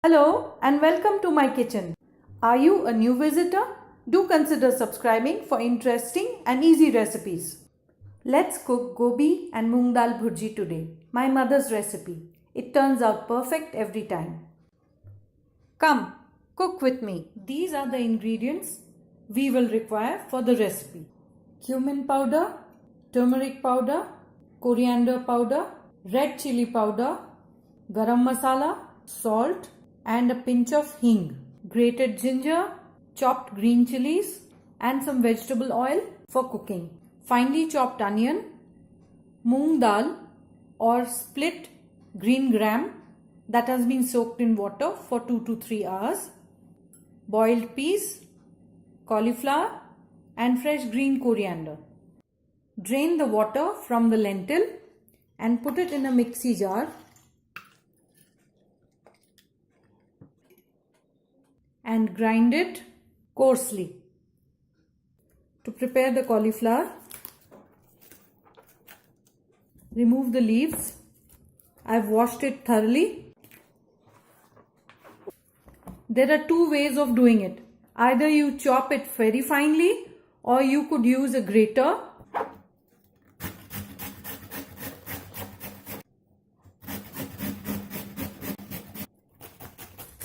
Hello and welcome to my kitchen. Are you a new visitor? Do consider subscribing for interesting and easy recipes. Let's cook Gobi and Moong Dal Bhurji today, my mother's recipe. It turns out perfect every time. Come, cook with me. These are the ingredients we will require for the recipe. Cumin powder, turmeric powder, coriander powder, red chili powder, garam masala, salt, and a pinch of hing, grated ginger, chopped green chilies, and some vegetable oil for cooking, finely chopped onion, moong dal or split green gram that has been soaked in water for 2 to 3 hours, boiled peas, cauliflower, and fresh green coriander. Drain the water from the lentil and put it in a mixie jar and grind it coarsely. To prepare the cauliflower, remove the leaves. I've washed it thoroughly. There are two ways of doing it. Either you chop it very finely or you could use a grater.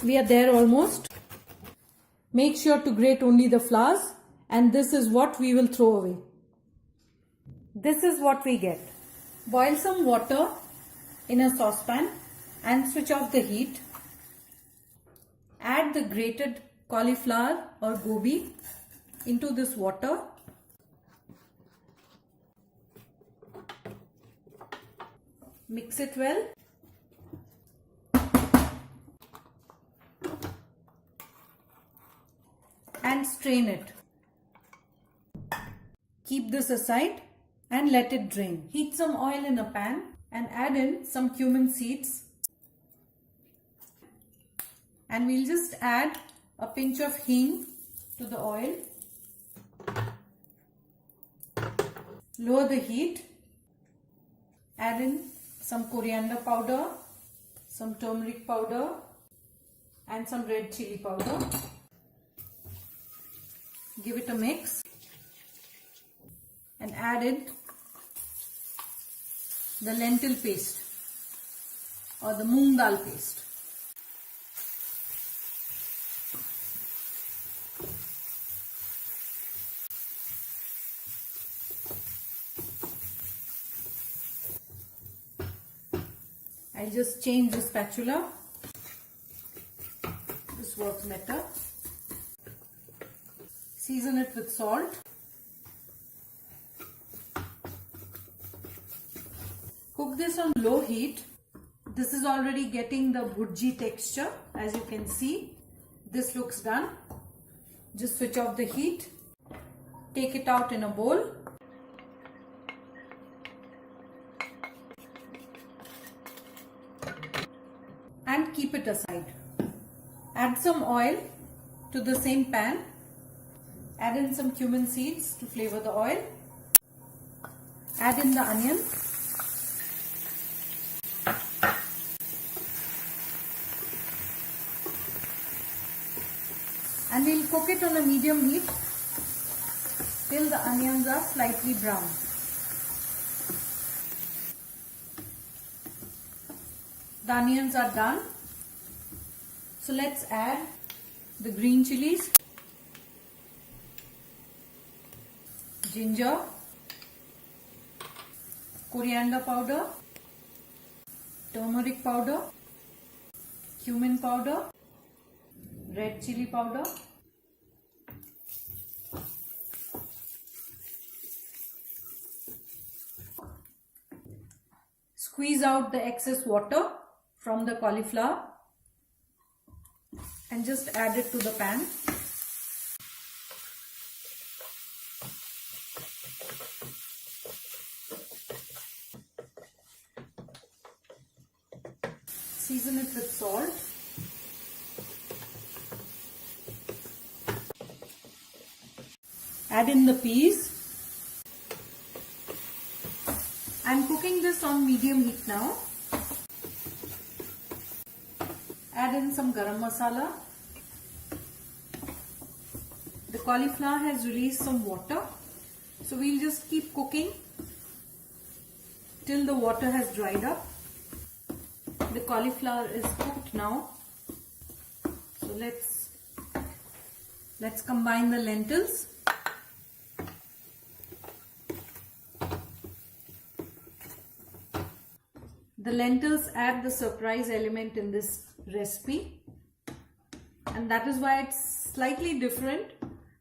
We are there almost. Make sure to grate only the flowers, and this is what we will throw away. This is what we get. Boil some water in a saucepan and switch off the heat. Add the grated cauliflower or gobi into this water. Mix it well. And strain it. Keep this aside and let it drain. Heat some oil in a pan and add in some cumin seeds. And we'll just add a pinch of hing to the oil. Lower the heat. Add in some coriander powder, some turmeric powder, and some red chili powder. Give it a mix and add in the lentil paste or the moong dal paste. I'll just change the spatula. This works better. Season it with salt. Cook this on low heat. This is already getting the bhurji texture. As you can see, this looks done. Just switch off the heat. Take it out in a bowl. And keep it aside. Add some oil to the same pan. Add in some cumin seeds to flavor the oil. Add in the onion. And we'll cook it on a medium heat till the onions are slightly brown. The onions are done. So let's add the green chilies, ginger, coriander powder, turmeric powder, cumin powder, red chili powder, squeeze out the excess water from the cauliflower and just add it to the pan. Season it with salt. Add in the peas. I'm cooking this on medium heat now. Add add in some garam masala. The cauliflower has released some water, so we'll just keep cooking till the water has dried up. The cauliflower is cooked now, so let's combine the lentils. The lentils add the surprise element in this recipe, and that is why it's slightly different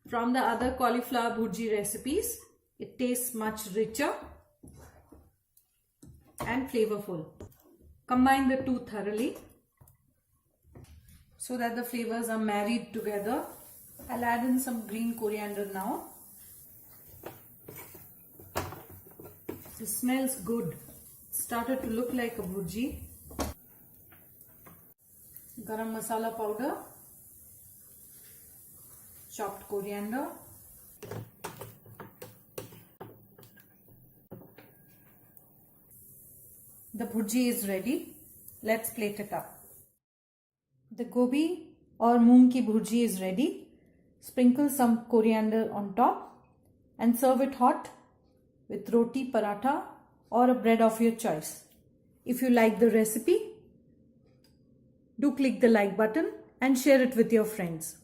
from the other cauliflower bhurji recipes. It tastes much richer and flavorful. Combine the two thoroughly so that the flavors are married together. I'll add in some green coriander now. It smells good. Started to look like a bhurji. Garam masala powder, chopped coriander, the bhurji is ready. Let's plate it up. The gobi or moong ki bhurji is ready. Sprinkle some coriander on top and serve it hot with roti, paratha or a bread of your choice. If you like the recipe, do click the like button and share it with your friends.